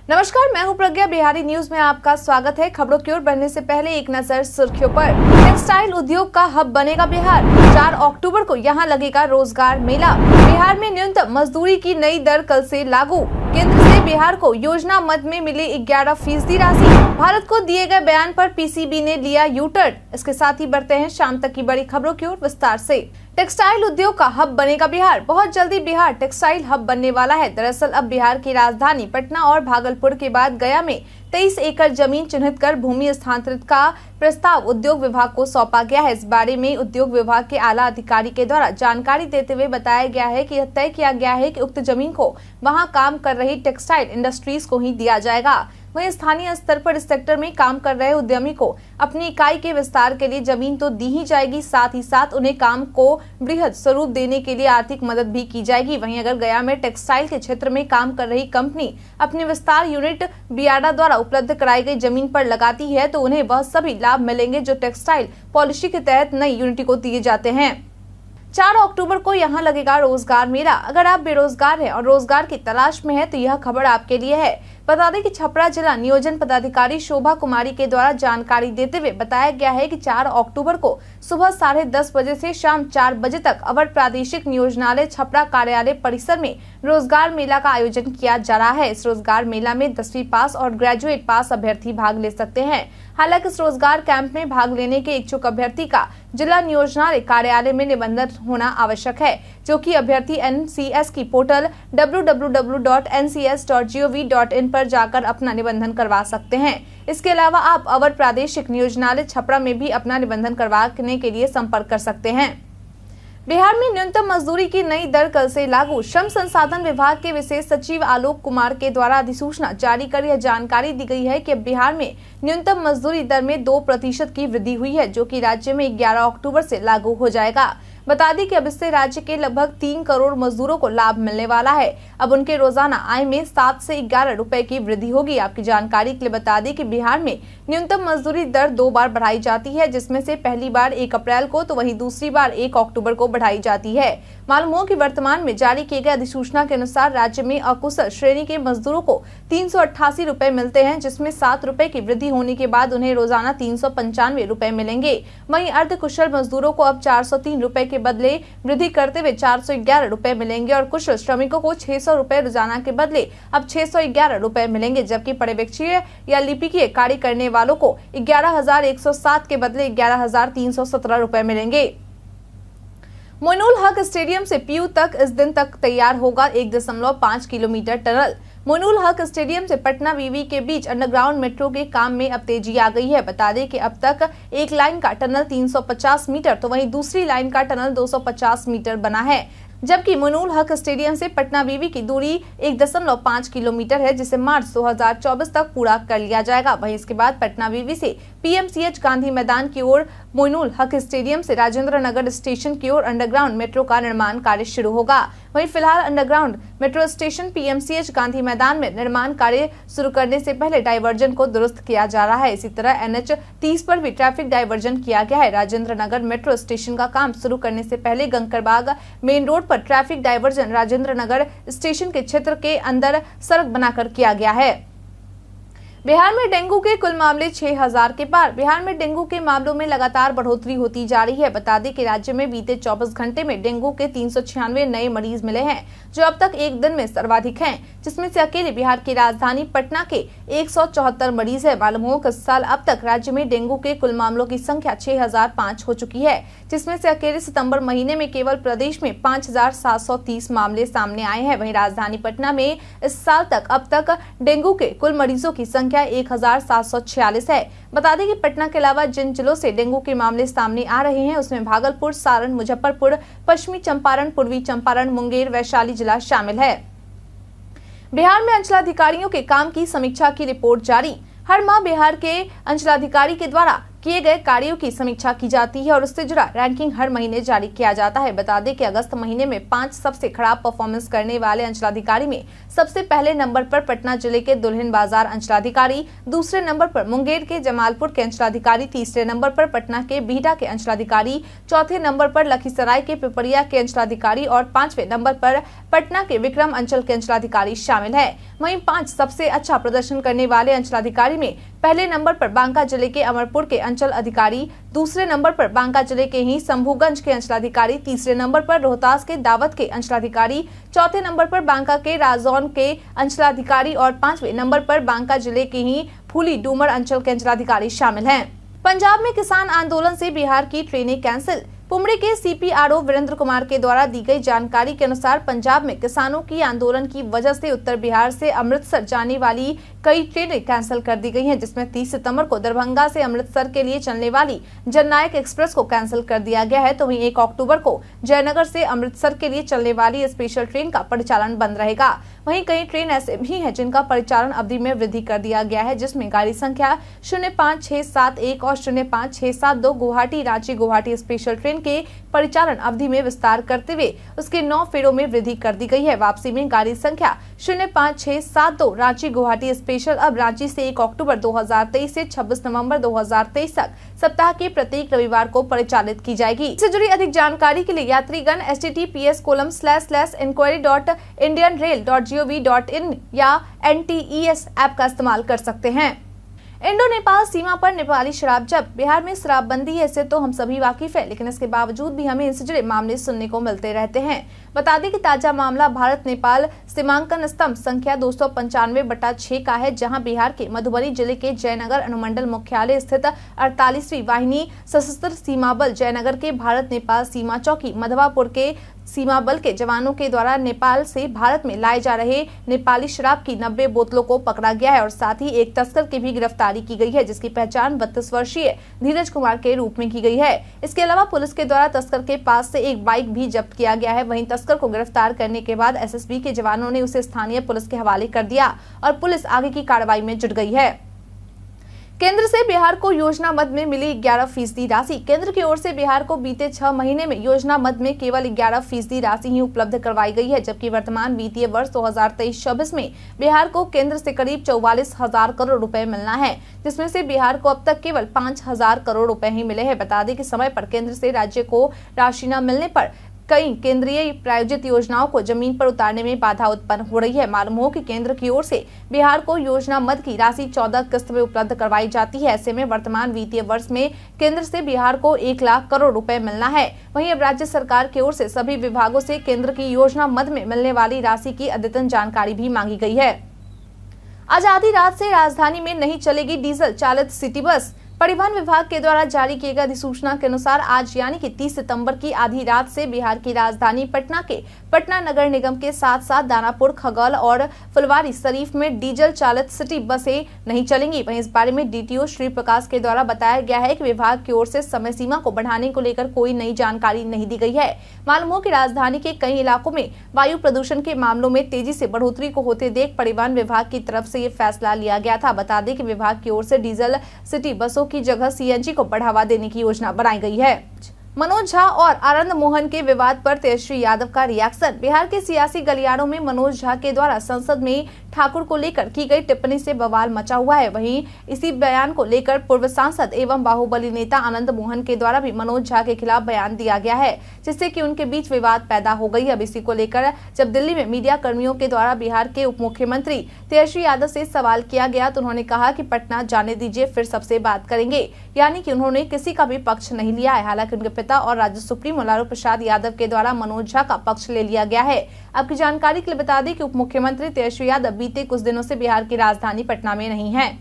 नमस्कार, मैं हूं प्रज्ञा। बिहारी न्यूज में आपका स्वागत है। खबरों की ओर बढ़ने से पहले एक नजर सुर्खियों पर। टेक्सटाइल उद्योग का हब बनेगा बिहार। 4 अक्टूबर को यहां लगेगा रोजगार मेला। बिहार में न्यूनतम मजदूरी की नई दर कल से लागू। केंद्र से बिहार को योजना मद में मिली 11% राशि। भारत को दिए गए बयान पर पीसीबी ने लिया यू टर्न। इसके साथ ही बढ़ते हैं शाम तक की बड़ी खबरों की ओर विस्तार से। टेक्सटाइल उद्योग का हब बनेगा बिहार। बहुत जल्दी बिहार टेक्सटाइल हब बनने वाला है। दरअसल अब बिहार की राजधानी पटना और भागलपुर के बाद गया में 23 एकड़ जमीन चिन्हित कर भूमि स्थानांतरित का प्रस्ताव उद्योग विभाग को सौंपा गया है। इस बारे में उद्योग विभाग के आला अधिकारी के द्वारा जानकारी देते हुए बताया गया है कि यह तय किया गया है कि उक्त जमीन को वहां काम कर रही टेक्सटाइल इंडस्ट्रीज को ही दिया जाएगा। वहीं स्थानीय स्तर पर इस सेक्टर में काम कर रहे उद्यमी को अपनी इकाई के विस्तार के लिए जमीन तो दी ही जाएगी, साथ ही साथ उन्हें काम को बृहद स्वरूप देने के लिए आर्थिक मदद भी की जाएगी। वहीं अगर गया में टेक्सटाइल के क्षेत्र में काम कर रही कंपनी अपने विस्तार यूनिट बियाडा द्वारा उपलब्ध कराई गई जमीन पर लगाती है तो उन्हें वह सभी लाभ मिलेंगे जो टेक्सटाइल पॉलिसी के तहत नई यूनिट को दिए जाते हैं। 4 अक्टूबर को यहां लगेगा रोजगार मेला। अगर आप बेरोजगार हैं और रोजगार की तलाश में हैं तो यह खबर आपके लिए है। बता दें कि छपरा जिला नियोजन पदाधिकारी शोभा कुमारी के द्वारा जानकारी देते हुए बताया गया है कि 4 अक्टूबर को सुबह 10:30 बजे से शाम 4 बजे तक अवर प्रादेशिक नियोजनालय छपरा कार्यालय परिसर में रोजगार मेला का आयोजन किया जा रहा है। इस रोजगार मेला में 10वीं पास और ग्रेजुएट पास अभ्यर्थी भाग ले सकते हैं। हालांकि इस रोजगार कैंप में भाग लेने के इच्छुक अभ्यर्थी का जिला नियोजनालय कार्यालय में निबंधन होना आवश्यक है, जो कि अभ्यर्थी एनसीएस की पोर्टल www.ncs.gov.in पर जाकर अपना निबंधन करवा सकते हैं। इसके अलावा आप अवर प्रादेशिक नियोजनालय छपरा में भी अपना निबंधन करवाने के लिए संपर्क कर सकते हैं। बिहार में न्यूनतम मजदूरी की नई दर कल से लागू। श्रम संसाधन विभाग के विशेष सचिव आलोक कुमार के द्वारा अधिसूचना जारी कर यह जानकारी दी गई है कि बिहार में न्यूनतम मजदूरी दर में 2% की वृद्धि हुई है, जो कि राज्य में 11 अक्टूबर से लागू हो जाएगा। बता दें कि अब इससे राज्य के लगभग 3 करोड़ मजदूरों को लाभ मिलने वाला है। अब उनके रोजाना आय में 7 से 11 रुपए की वृद्धि होगी। आपकी जानकारी के लिए बता दें कि बिहार में न्यूनतम मजदूरी दर 2 बार बढ़ाई जाती है, जिसमें से पहली बार 1 अप्रैल को तो वहीं दूसरी बार 1 अक्टूबर को बढ़ाई जाती है। मालूम हो कि वर्तमान में जारी किए गए अधिसूचना के अनुसार राज्य में अकुशल श्रेणी के मजदूरों को 388 रुपए मिलते हैं, जिसमें 7 रुपए की वृद्धि होने के बाद उन्हें रोजाना 395 रुपए मिलेंगे। वहीं अर्ध कुशल मजदूरों को अब 403 रुपए के बदले वृद्धि करते हुए 411 रुपए मिलेंगे और कुशल श्रमिकों को 600 रुपए रोजाना के बदले अब 611 रुपए मिलेंगे, जबकि पर्यवेक्षीय या लिपिकीय कार्य करने वालों को 11,107 के बदले 11,317 रुपए मिलेंगे। मोइनुल हक स्टेडियम से पीयू तक इस दिन तक तैयार होगा 1.5 kilometre tunnel. Moinul Haq stadium से पटना वीवी के बीच अंडरग्राउंड मेट्रो के काम में अब तेजी आ गई है। बता दें कि अब तक एक लाइन का टनल 350 मीटर तो वहीं दूसरी लाइन का टनल 250 मीटर बना है, जबकि मोइनुल हक स्टेडियम से पटना वीवी की दूरी 1.5 किलोमीटर है, जिसे मार्च 2024 तक पूरा कर लिया जाएगा। वहीं इसके बाद पटना वीवी से पीएमसीएच गांधी मैदान की ओर, मोइनुल हक स्टेडियम से राजेंद्र नगर स्टेशन की ओर अंडरग्राउंड मेट्रो का निर्माण कार्य शुरू होगा। वहीं फिलहाल underground metro station PMCH Gandhi मैदान में निर्माण कार्य शुरू करने से पहले डायवर्जन को दुरुस्त किया जा रहा है। इसी तरह NH 30 पर भी ट्रैफिक डायवर्जन किया गया है। राजेंद्र नगर मेट्रो स्टेशन का काम शुरू करने से पहले कंकड़बाग मेन रोड पर traffic diversion Rajendra Nagar station के क्षेत्र के अंदर सड़क बनाकर किया गया है। बिहार में डेंगू के कुल मामले 6000 के पार। बिहार में डेंगू के मामलों में लगातार बढ़ोतरी होती जा रही है। बता दें कि राज्य में बीते 24 घंटे में डेंगू के 396 नए मरीज मिले हैं, जो अब तक एक दिन में सर्वाधिक हैं, जिसमें से अकेले बिहार की राजधानी पटना के 174 मरीज है। मालूम हो कि इस साल अब तक राज्य में डेंगू के कुल मामलों की संख्या 6005 हो चुकी है, जिसमें से अकेले सितंबर महीने में केवल प्रदेश में 5730 मामले सामने आए हैं। वहीं राजधानी पटना में इस साल तक अब तक डेंगू के कुल मरीजों की संख्या 1746 है। बता दें कि पटना के अलावा जिन जिलों से डेंगू के मामले सामने आ रहे हैं उसमें भागलपुर, सारण, मुजफ्फरपुर, पश्चिमी चंपारण, पूर्वी चंपारण, मुंगेर, वैशाली जिला शामिल है। बिहार में अंचलाधिकारियों के काम की समीक्षा की रिपोर्ट जारी। हर माह बिहार के अंचलाधिकारी के द्वारा किए गए कार्यों की समीक्षा की जाती है और उससे जुड़ा रैंकिंग हर महीने जारी किया जाता है। बता दें कि अगस्त महीने में 5 सबसे खराब परफॉर्मेंस करने वाले अंचलाधिकारी में सबसे पहले नंबर पर पटना जिले के दुल्हिन बाजार अंचलाधिकारी, दूसरे नंबर पर मुंगेर के जमालपुर के अंचलाधिकारी, तीसरे नंबर पर पटना के बिहटा के अंचलाधिकारी, चौथे नंबर पर लखीसराय के पिपरिया के अंचलाधिकारी और 5वें नंबर पर पटना के विक्रम अंचल के अंचलाधिकारी शामिल है। वहीं 5 सबसे अच्छा प्रदर्शन करने वाले अंचलाधिकारी में पहले नंबर पर बांका जिले के अमरपुर के अंचल अधिकारी, दूसरे नंबर पर बांका जिले के ही शंभूगंज के अंचलाधिकारी, तीसरे नंबर पर रोहतास के दावत के अंचलाधिकारी, चौथे नंबर पर बांका के राजौन के अंचलाधिकारी और 5वें नंबर पर बांका जिले के ही फूली डूमर अंचल के अंचलाधिकारी शामिल हैं। पंजाब में किसान आंदोलन से बिहार की ट्रेनें कैंसिल। पुमड़ी के सीपीआरओ वीरेंद्र कुमार के द्वारा दी गई जानकारी के अनुसार पंजाब में किसानों की आंदोलन की वजह से उत्तर बिहार से अमृतसर जाने वाली कई ट्रेनें कैंसिल कर दी गई हैं, जिसमें 30 सितंबर को दरभंगा से अमृतसर के लिए चलने वाली जननायक एक्सप्रेस को कैंसिल कर दिया गया है। तो वहीं 1 अक्टूबर को जयनगर से अमृतसर के लिए चलने वाली स्पेशल ट्रेन का परिचालन बंद रहेगा। वहीं कई ट्रेन ऐसे भी हैं जिनका परिचालन अवधि में वृद्धि कर दिया गया है, जिसमें गाड़ी संख्या 05671 और 05672 गुवाहाटी रांची गुवाहाटी स्पेशल ट्रेन के परिचालन अवधि में विस्तार करते हुए उसके 9 फेरों में वृद्धि कर दी गई है। वापसी में गाड़ी संख्या 05672 रांची गुवाहाटी स्पेशल अब रांची से 1 अक्टूबर 2023 से 26 नवंबर 2023 तक सप्ताह के प्रत्येक रविवार को परिचालित की जाएगी। इससे जुड़ी अधिक जानकारी के लिए यात्रीगण https://enquiry.indianrail.gov.in या NTES ऐप का इस्तेमाल कर सकते हैं। इंडो नेपाल सीमा पर नेपाली शराब जब्त। बिहार में शराबबंदी है, इससे तो हम सभी वाकिफ है, लेकिन इसके बावजूद भी हमें इनसे जुड़े मामले सुनने को मिलते रहते हैं। बता दें कि ताजा मामला भारत नेपाल सीमांकन स्तंभ संख्या 295/6 का है, जहां बिहार के मधुबनी जिले के जयनगर अनुमंडल मुख्यालय स्थित 48वीं वाहिनी सशस्त्र सीमा बल जयनगर के भारत नेपाल सीमा चौकी मधवापुर के सीमा बल के जवानों के द्वारा नेपाल से भारत में लाए जा रहे नेपाली शराब की 90 बोतलों को पकड़ा गया है और साथ ही एक तस्कर की भी गिरफ्तारी की गई है, जिसकी पहचान 32 वर्षीय धीरज कुमार के रूप में की गई है। इसके अलावा पुलिस के द्वारा तस्कर के पास से एक बाइक भी जब्त किया गया है। वहीं तस्कर को गिरफ्तार करने के बाद एसएसबी के जवानों ने उसे स्थानीय पुलिस के हवाले कर दिया और पुलिस आगे की कार्रवाई में जुट गई है। केंद्र से बिहार को योजना मद में मिली 11% राशि। केंद्र की ओर से बिहार को बीते 6 महीने में योजना मद में केवल 11% राशि ही उपलब्ध करवाई गई है, जबकि वर्तमान वित्तीय वर्ष 2023-24 में बिहार को केंद्र से करीब 44,000 करोड़ रुपए मिलना है, जिसमें से बिहार को अब तक केवल 5,000 करोड़ रुपए ही मिले हैं। बता दें कि समय पर केंद्र से राज्य को राशि न मिलने पर कई केंद्रीय प्रायोजित योजनाओं को जमीन पर उतारने में बाधा उत्पन्न हो रही है। मालूम हो कि केंद्र की ओर से बिहार को योजना मद की राशि 14 किस्त में उपलब्ध करवाई जाती है। ऐसे में वर्तमान वित्तीय वर्ष में केंद्र से बिहार को 1 लाख करोड़ रुपए मिलना है। वहीं अब राज्य सरकार की ओर से सभी विभागों से केंद्र की योजना मद में मिलने वाली राशि की अद्यतन जानकारी भी मांगी गई है। आज आधी रात से राजधानी में नहीं चलेगी डीजल चालित सिटी बस। परिवहन विभाग के द्वारा जारी किए गए अधिसूचना के अनुसार आज यानी कि 30 सितंबर की आधी रात से बिहार की राजधानी पटना के पटना नगर निगम के साथ साथ दानापुर, खगौल और फुलवारी शरीफ में डीजल चालित सिटी बसें नहीं चलेंगी। वहीं इस बारे में डीटीओ श्री प्रकाश के द्वारा बताया गया है कि विभाग की ओर से समय सीमा को बढ़ाने को लेकर कोई नई जानकारी नहीं दी गई है। मालूम हो कि राजधानी के कई इलाकों में वायु प्रदूषण के मामलों में तेजी से बढ़ोतरी को होते देख परिवहन विभाग की तरफ से ये फैसला लिया गया था। बता दें कि विभाग की ओर से डीजल सिटी बसों की जगह सीएनजी को बढ़ावा देने की योजना बनाई गई है। मनोज झा और आनंद मोहन के विवाद पर तेजस्वी यादव का रिएक्शन। बिहार के सियासी गलियारों में मनोज झा के द्वारा संसद में ठाकुर को लेकर की गई टिप्पणी से बवाल मचा हुआ है। वहीं इसी बयान को लेकर पूर्व सांसद एवं बाहुबली नेता आनंद मोहन के द्वारा भी मनोज झा के खिलाफ बयान दिया गया है, जिससे कि उनके बीच विवाद पैदा हो गई। अब इसी को लेकर जब दिल्ली में मीडिया कर्मियों के द्वारा बिहार के उप मुख्यमंत्री तेजस्वी यादव से सवाल किया गया तो उन्होंने कहा कि पटना जाने दीजिए, फिर सबसे बात करेंगे। यानी कि उन्होंने किसी का भी पक्ष नहीं लिया है। हालांकि उनके पिता और राज्य सुप्रीमो लालू प्रसाद यादव के द्वारा मनोज झा का पक्ष ले लिया गया है। आपकी जानकारी के लिए बता दें कि उप मुख्यमंत्री तेजस्वी यादव बीते कुछ दिनों से बिहार की राजधानी पटना में नहीं है।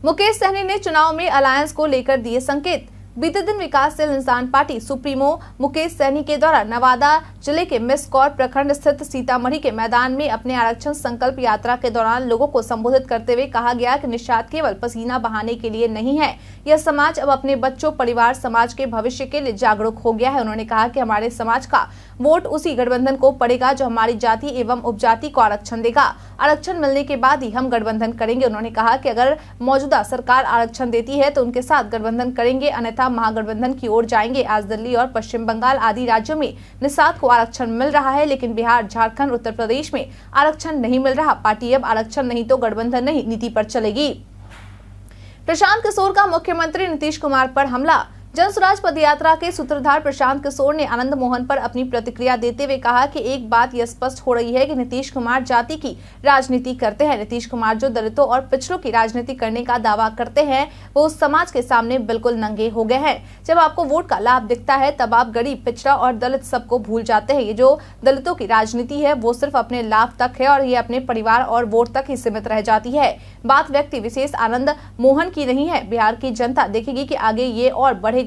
मुकेश सहनी ने चुनाव में अलायंस को लेकर दिए संकेत। बीते दिन विकासशील इंसान पार्टी सुप्रीमो मुकेश सहनी के द्वारा नवादा जिले के मिसकौर प्रखंड स्थित सीतामढ़ी के मैदान में अपने आरक्षण संकल्प यात्रा के दौरान लोगों को संबोधित करते हुए कहा गया कि निषाद केवल पसीना बहाने के लिए नहीं है, यह समाज अब अपने बच्चों, परिवार, समाज के भविष्य के लिए जागरूक हो गया है। उन्होंने कहा कि हमारे समाज का वोट उसी गठबंधन को पड़ेगा जो हमारी जाति एवं उपजाति को आरक्षण देगा। आरक्षण मिलने के बाद ही हम गठबंधन करेंगे। उन्होंने कहा कि अगर मौजूदा सरकार आरक्षण देती है तो उनके साथ गठबंधन करेंगे, अन्यथा महागठबंधन की ओर जाएंगे। आज दिल्ली और पश्चिम बंगाल आदि राज्यों में निषाद को आरक्षण मिल रहा है, लेकिन बिहार, झारखंड, उत्तर प्रदेश में आरक्षण नहीं मिल रहा। पार्टी अब आरक्षण नहीं तो गठबंधन नहीं नीति पर चलेगी। प्रशांत किशोर का मुख्यमंत्री नीतीश कुमार पर हमला। जन स्वराज पदयात्रा के सूत्रधार प्रशांत किशोर ने आनंद मोहन पर अपनी प्रतिक्रिया देते हुए कहा कि एक बात यह स्पष्ट हो रही है कि नीतीश कुमार जाति की राजनीति करते हैं। नीतीश कुमार जो दलितों और पिछड़ों की राजनीति करने का दावा करते हैं वो उस समाज के सामने बिल्कुल नंगे हो गए हैं। जब आपको वोट का लाभ दिखता है तब आप गरीब, पिछड़ा और दलित सबको भूल जाते हैं। ये जो दलितों की राजनीति है वो सिर्फ अपने लाभ तक है और ये अपने परिवार और वोट तक ही सीमित रह जाती है। बात व्यक्ति विशेष आनंद मोहन की नहीं है। बिहार की जनता देखेगी कि आगे ये और बढ़ेगा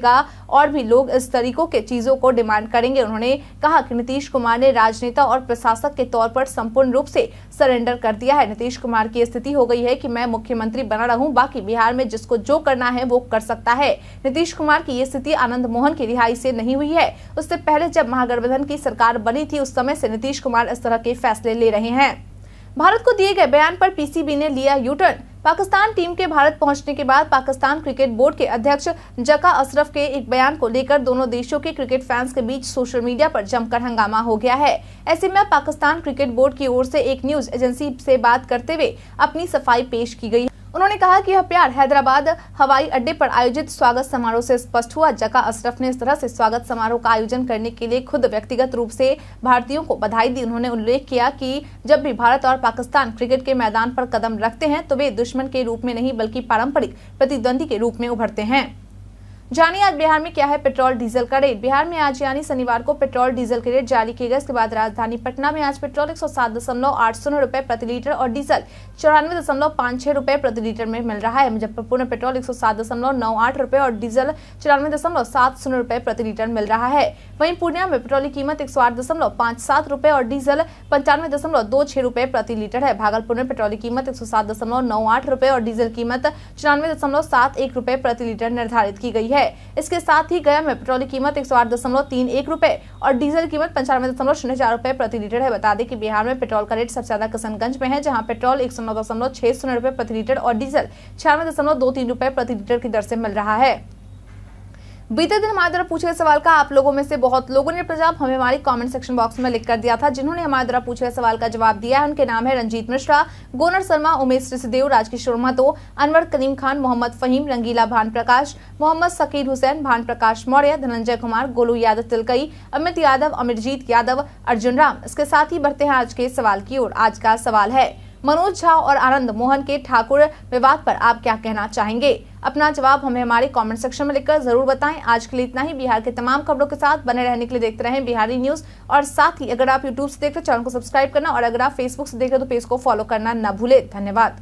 और भी लोग इस तरीकों के चीजों को डिमांड करेंगे। उन्होंने कहा कि नीतीश कुमार ने राजनेता और प्रशासक के तौर पर संपूर्ण रूप से सरेंडर कर दिया है। नीतीश कुमार की स्थिति हो गई है कि मैं मुख्यमंत्री बना रहूं, बाकी बिहार में जिसको जो करना है वो कर सकता है। नीतीश कुमार की ये स्थिति आनंद मोहन की रिहाई से नहीं हुई है। उससे पहले जब महागठबंधन की सरकार बनी थी उस समय से नीतीश कुमार इस तरह के फैसले ले रहे हैं। भारत को दिए गए बयान पर पीसीबी ने लिया यू-टर्न। पाकिस्तान टीम के भारत पहुंचने के बाद पाकिस्तान क्रिकेट बोर्ड के अध्यक्ष जका अशरफ के एक बयान को लेकर दोनों देशों के क्रिकेट फैंस के बीच सोशल मीडिया पर जमकर हंगामा हो गया है। ऐसे में पाकिस्तान क्रिकेट बोर्ड की ओर से एक न्यूज एजेंसी से बात करते हुए अपनी सफाई पेश की गई। उन्होंने कहा कि यह प्यार हैदराबाद हवाई अड्डे पर आयोजित स्वागत समारोह से स्पष्ट हुआ। जका अशरफ ने इस तरह से स्वागत समारोह का आयोजन करने के लिए खुद व्यक्तिगत रूप से भारतीयों को बधाई दी। उन्होंने उल्लेख किया कि जब भी भारत और पाकिस्तान क्रिकेट के मैदान पर कदम रखते हैं तो वे दुश्मन के रूप में नहीं बल्कि पारंपरिक प्रतिद्वंदी के रूप में उभरते हैं। जानिए आज बिहार में क्या है पेट्रोल डीजल का रेट। बिहार में आज यानी शनिवार को पेट्रोल डीजल के रेट जारी किए गए। इसके बाद राजधानी पटना में आज पेट्रोल 107.80 रुपए प्रति लीटर और डीजल 94.56 रुपए प्रति लीटर में मिल रहा है। मुजफ्फरपुर में पेट्रोल 107.98 रुपए और डीजल 94.70 रुपए प्रति लीटर मिल रहा है। वहीं पूर्णिया में पेट्रोल की कीमत 108.57 रुपए और डीजल 95.26 रुपए प्रति लीटर है। भागलपुर में पेट्रोल की कीमत 107.98 रुपए और डीजल कीमत 94.71 रुपए प्रति लीटर निर्धारित की गई है। इसके साथ ही गया में पेट्रोल की कीमत 108.31 रुपए और डीजल की कीमत 95.04 रुपए प्रति लीटर है। बता दें कि बिहार में पेट्रोल का रेट सबसे ज्यादा किशनगंज में है, जहां पेट्रोल 109.60 रुपए प्रति लीटर और डीजल 96.23 रुपए प्रति लीटर की दर से मिल रहा है। बीते दिन हमारे द्वारा पूछे गए सवाल का आप लोगों में से बहुत लोगों ने जवाब हमें हमारी कमेंट सेक्शन बॉक्स में लिख कर दिया था। जिन्होंने हमारे द्वारा पूछे गए सवाल का जवाब दिया है उनके नाम है रंजीत मिश्रा, गोनर शर्मा, उमेश ऋषिदेव, राजकिशोर महतो, अनवर करीम खान, मोहम्मद फहीम, रंगीला भान प्रकाश, मोहम्मद सकीर हुसैन, भान प्रकाश मौर्य, धनंजय कुमार, गोलू यादव तिलकई, अमित यादव, अमरजीत यादव, अर्जुन राम। इसके साथ ही बढ़ते हैं आज के सवाल की ओर। आज का सवाल है मनोज झा और आनंद मोहन के ठाकुर विवाद पर आप क्या कहना चाहेंगे। अपना जवाब हमें हमारे कमेंट सेक्शन में लिखकर जरूर बताएं। आज के लिए इतना ही। बिहार के तमाम खबरों के साथ बने रहने के लिए देखते रहें बिहारी न्यूज और साथ ही अगर आप यूट्यूब से देख रहे चैनल को सब्सक्राइब करना और अगर आप फेसबुक से देख रहे तो पेज को फॉलो करना न भूले। धन्यवाद।